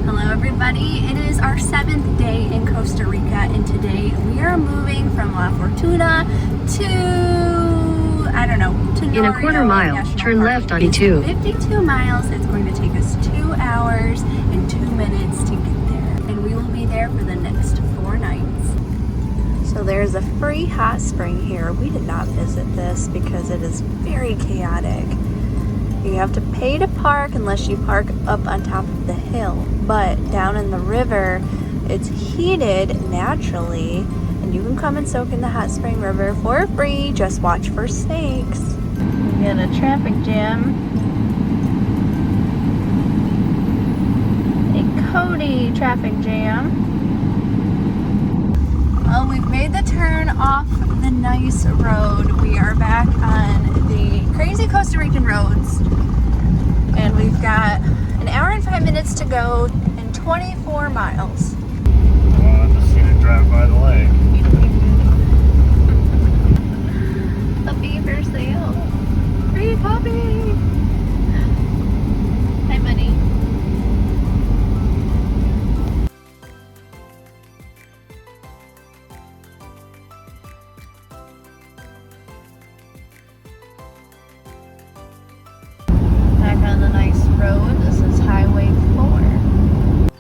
Hello everybody, it is our 7th day in Costa Rica and today we are moving from La Fortuna to, I don't know, Tenorio In a quarter mile, National turn Park. left on It's E2. 52 miles, it's going to take us 2 hours and 2 minutes to get there. And we will be there for the next 4 nights. So there's a free hot spring here. We did not visit this because it is very chaotic. You have to pay to park unless you park up on top of the hill. But down in the river, it's heated naturally, and you can come and soak in the hot spring river for free. Just watch for snakes. We got a traffic jam. A Cody traffic jam. Well, we've made the turn off the nice road. We are back on the crazy Costa Rican roads. And we've got an hour and 5 minutes to go and 24 miles. I just seen it drive by the lake. A beaver sail. Free puppy. Hi, buddy. Back on the nice road. This is Highway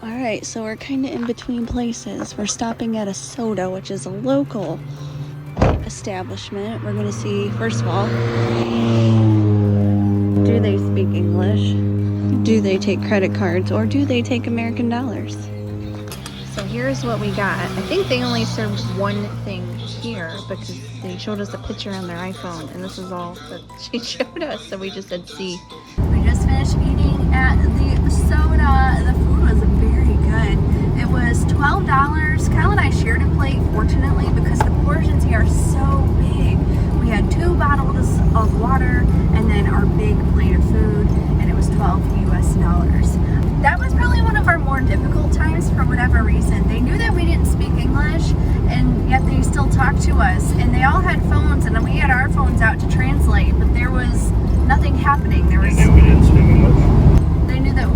4. Alright, so we're kind of in between places. We're stopping at a soda, which is a local establishment. We're going to see, first of all, do they speak English? Do they take credit cards? Or do they take American dollars? So here's what we got. I think they only served one thing here because they showed us a picture on their iPhone, and this is all that she showed us, so we just said see. We just finished eating at the soda. The food was very good. It was $12. Kyle and I shared a plate, fortunately, because the portions here are so big. We had 2 bottles of water and then our big plate of food, and it was $12 US. That was probably one of our more difficult times for whatever reason. They knew that we didn't speak English, and yet they still talked to us. And they all had phones, and we had our phones out to translate, but there was nothing happening. There was. They knew we didn't speak English. They knew that.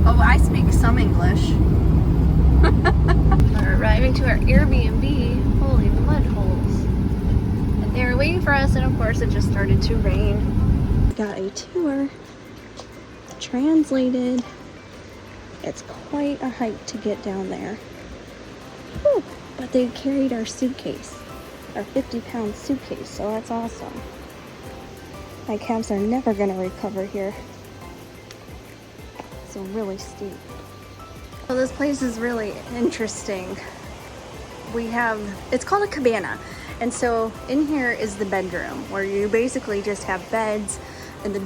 Oh, I speak some English. We're arriving to our Airbnb. Holy mud holes. And they were waiting for us, and of course it just started to rain. Got a tour. Translated. It's quite a hike to get down there. Whew. But they carried our suitcase. Our 50-pound suitcase, so that's awesome. My calves are never going to recover here. It's really steep. So this place is really interesting. It's called a cabana. And so in here is the bedroom where you basically just have beds and the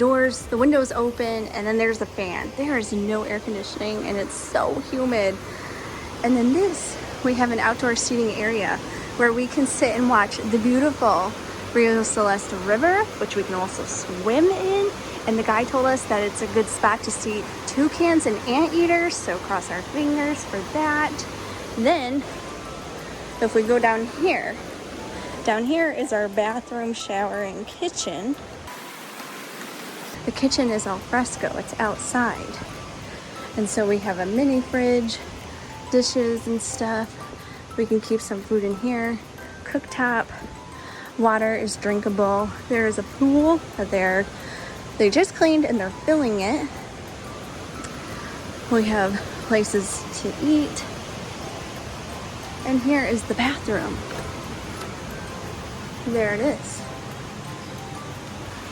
windows open, and then there's a fan. There is no air conditioning and it's so humid. And then we have an outdoor seating area where we can sit and watch the beautiful Rio Celeste River, which we can also swim in. And the guy told us that it's a good spot to see toucans and anteaters, so cross our fingers for that. Then, if we go down here is our bathroom, shower, and kitchen. The kitchen is al fresco, it's outside. And so we have a mini fridge, dishes and stuff. We can keep some food in here. Cooktop. Water is drinkable. There is a pool that they just cleaned and they're filling it. We have places to eat. And here is the bathroom. There it is.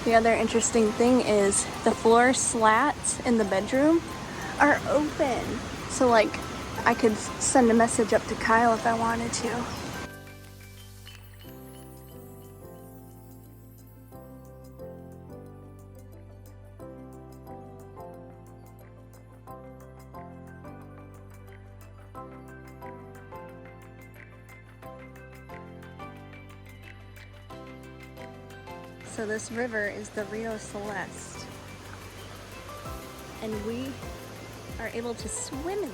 The other interesting thing is the floor slats in the bedroom are open. So like I could send a message up to Kyle if I wanted to. So this river is the Rio Celeste, and we are able to swim in it.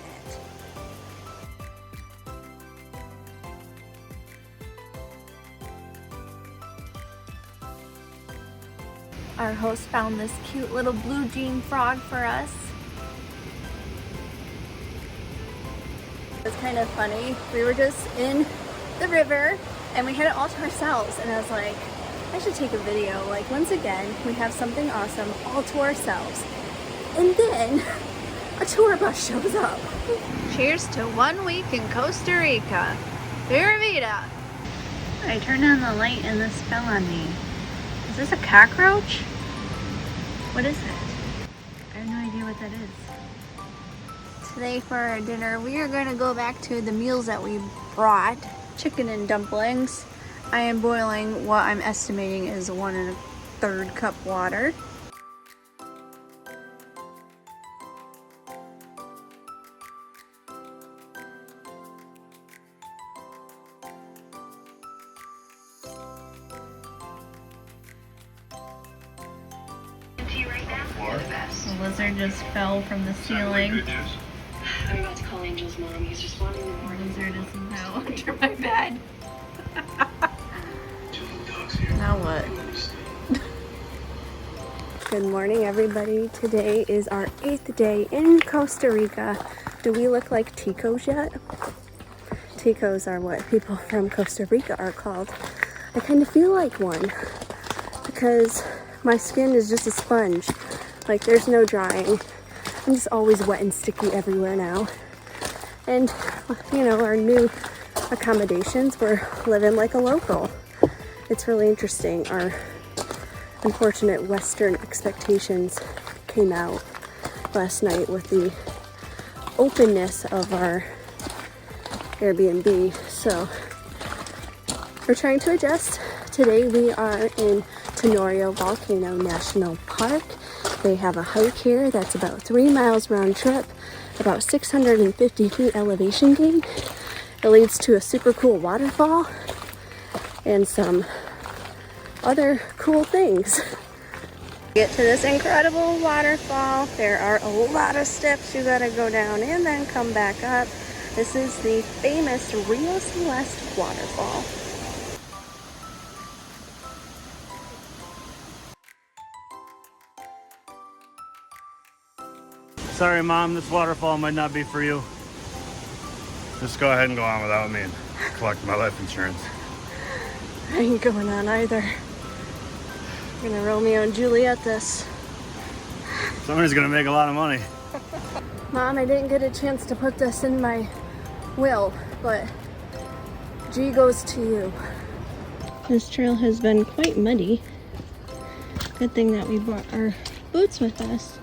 Our host found this cute little blue jean frog for us. It's kind of funny. We were just in the river and we had it all to ourselves, and I was like, I should take a video. Like, once again, we have something awesome all to ourselves. And then a tour bus shows up. Cheers to 1 week in Costa Rica. Pura Vida. I turned on the light and this fell on me. Is this a cockroach? What is it? I have no idea what that is. Today for our dinner, we are going to go back to the meals that we brought. Chicken and dumplings. I am boiling what I'm estimating is 1 1/3 cup water. The lizard just fell from the ceiling. I'm about to call Angel's mom. He's responding in the morning. The lizard is now under my bed. Now what? Good morning, everybody. Today is our 8th day in Costa Rica. Do we look like ticos yet? Ticos are what people from Costa Rica are called. I kind of feel like one because my skin is just a sponge. Like, there's no drying. I'm just always wet and sticky everywhere now. And, you know, our new accommodations, we're living like a local. It's really interesting. Our unfortunate Western expectations came out last night with the openness of our Airbnb. So we're trying to adjust. Today we are in Tenorio National Park. They have a hike here that's about 3 miles round trip, about 650 feet elevation gain. It leads to a super cool waterfall and some other cool things. Get to this incredible waterfall. There are a lot of steps you gotta go down and then come back up. This is the famous Rio Celeste Waterfall. Sorry, Mom, this waterfall might not be for you. Just go ahead and go on without me and collect my life insurance. I ain't going on either. We're gonna Romeo and Juliet this. Somebody's gonna make a lot of money. Mom, I didn't get a chance to put this in my will, but G goes to you. This trail has been quite muddy. Good thing that we brought our boots with us.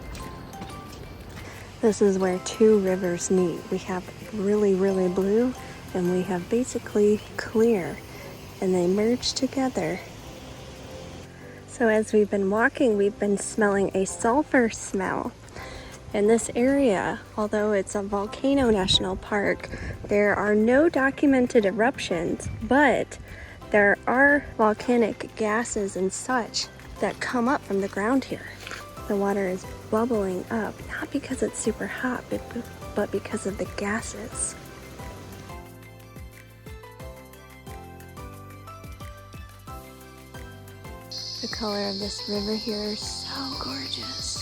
This is where 2 rivers meet. We have really, really blue and we have basically clear, and they merge together. So as we've been walking, we've been smelling a sulfur smell. In this area, although it's a volcano national park, there are no documented eruptions, but there are volcanic gases and such that come up from the ground here. The water is bubbling up, not because it's super hot, but because of the gases. The color of this river here is so gorgeous.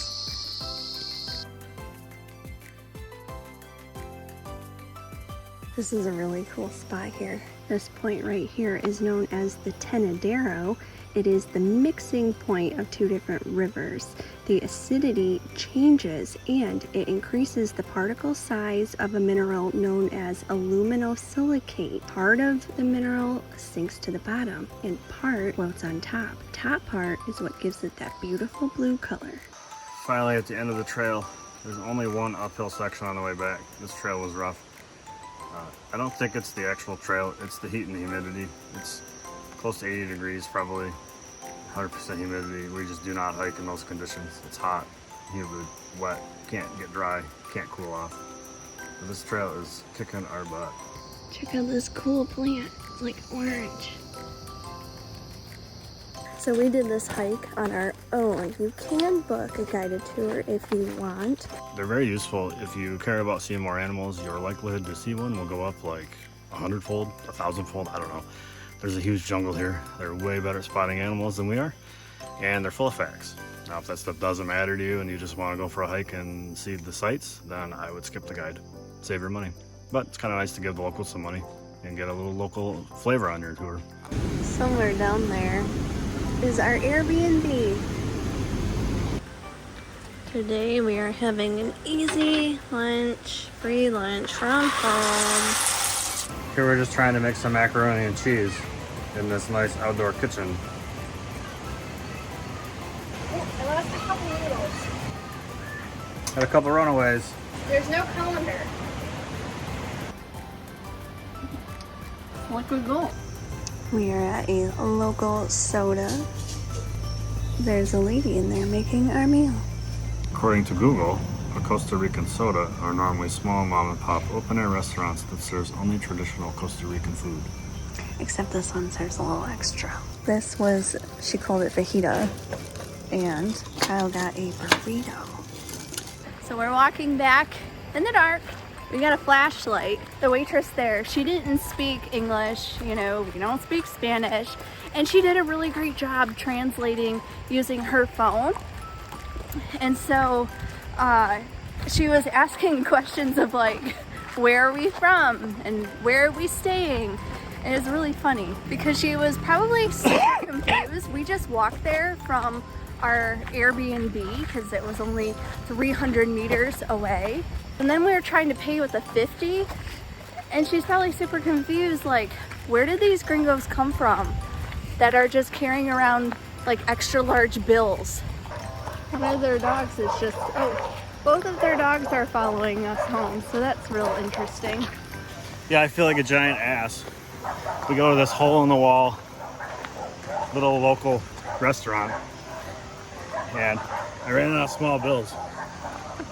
This is a really cool spot here. This point right here is known as the Tenorio. It is the mixing point of 2 different rivers. The acidity changes and it increases the particle size of a mineral known as aluminosilicate. Part of the mineral sinks to the bottom and part floats on top. Top part is what gives it that beautiful blue color. Finally at the end of the trail. There's only one uphill section on the way back. This trail was rough. I don't think it's the actual trail, it's the heat and the humidity. It's close to 80 degrees, probably 100% humidity. We just do not hike in those conditions. It's hot, humid, wet, can't get dry, can't cool off. But this trail is kicking our butt. Check out this cool plant, it's like orange. So we did this hike on our own. You can book a guided tour if you want. They're very useful if you care about seeing more animals. Your likelihood to see one will go up like 100-fold, 1,000-fold, I don't know. There's a huge jungle here. They're way better at spotting animals than we are, and they're full of facts. Now, if that stuff doesn't matter to you and you just want to go for a hike and see the sights, then I would skip the guide. Save your money. But it's kind of nice to give the locals some money and get a little local flavor on your tour. Somewhere down there is our Airbnb. Today we are having an easy lunch, free lunch from home. Here we're just trying to make some macaroni and cheese in this nice outdoor kitchen. Oh, I lost a couple noodles. Had a couple runaways. There's no colander. Liquid gold. We are at a local soda. There's a lady in there making our meal. According to Google, a Costa Rican soda are normally small mom and pop open air restaurants that serves only traditional Costa Rican food. Except this one serves a little extra. This was, she called it fajita, and Kyle got a burrito. So we're walking back in the dark. We got a flashlight. The waitress there, she didn't speak English, you know, we don't speak Spanish, and she did a really great job translating using her phone. And so she was asking questions of like, where are we from and where are we staying? And it was really funny because she was probably super confused. We just walked there from our Airbnb because it was only 300 meters away. And then we were trying to pay with a 50, and she's probably super confused, like, where did these gringos come from that are just carrying around like extra large bills? One of their dogs is just, oh, both of their dogs are following us home, so that's real interesting. Yeah, I feel like a giant ass. We go to this hole in the wall, little local restaurant, and I ran out of small bills.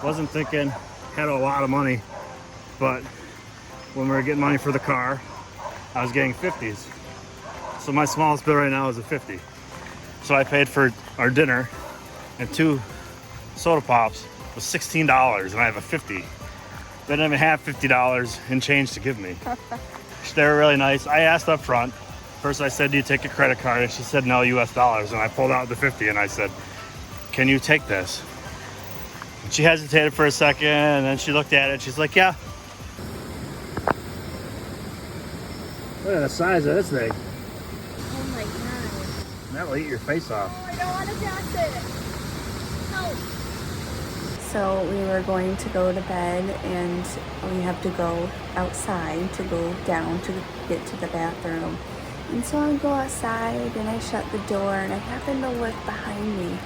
Wasn't thinking, had a lot of money, but when we were getting money for the car, I was getting 50s. So my smallest bill right now is a 50. So I paid for our dinner and 2 soda pops was $16, and I have a 50. They didn't even have $50 in change to give me. They were really nice. I asked up front. First I said, do you take a credit card? And she said, no, US dollars. And I pulled out the 50 and I said, can you take this? And she hesitated for a second, and then she looked at it. She's like, yeah. Look at the size of this thing. Oh my God. That'll eat your face off. Oh, I don't want to pass it. Help. So we were going to go to bed, and we have to go outside to go down to get to the bathroom. And so I go outside and I shut the door, and I happen to look behind me,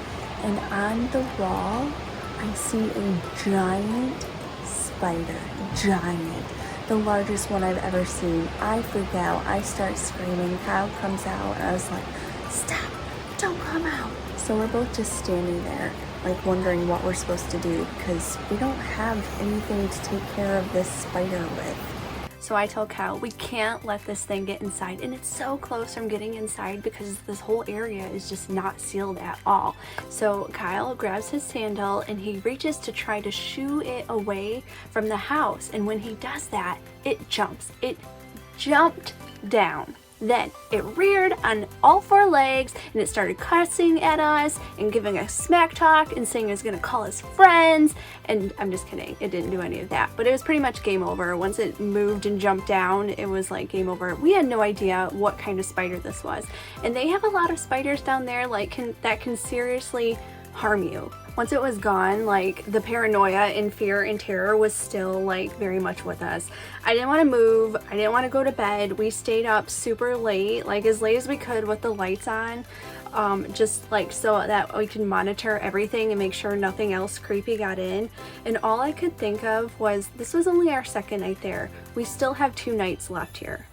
and on the wall I see a giant spider. Giant. The largest one I've ever seen. I freak out. I start screaming. Kyle comes out, and I was like, stop, don't come out. So we're both just standing there, like wondering what we're supposed to do because we don't have anything to take care of this spider with. So I tell Kyle, we can't let this thing get inside, and it's so close from getting inside because this whole area is just not sealed at all. So Kyle grabs his sandal and he reaches to try to shoo it away from the house, and when he does that, it jumps. It jumped down. Then it reared on all 4 legs, and it started cussing at us and giving us smack talk and saying it was gonna call us friends. And I'm just kidding, it didn't do any of that, but it was pretty much game over. Once it moved and jumped down, it was like game over. We had no idea what kind of spider this was, and they have a lot of spiders down there that can seriously harm you. Once it was gone, like, the paranoia and fear and terror was still like very much with us. I didn't want to move. I didn't want to go to bed. We stayed up super late, like as late as we could with the lights on, just like so that we can monitor everything and make sure nothing else creepy got in. And all I could think of was, this was only our second night there. We still have 2 nights left here.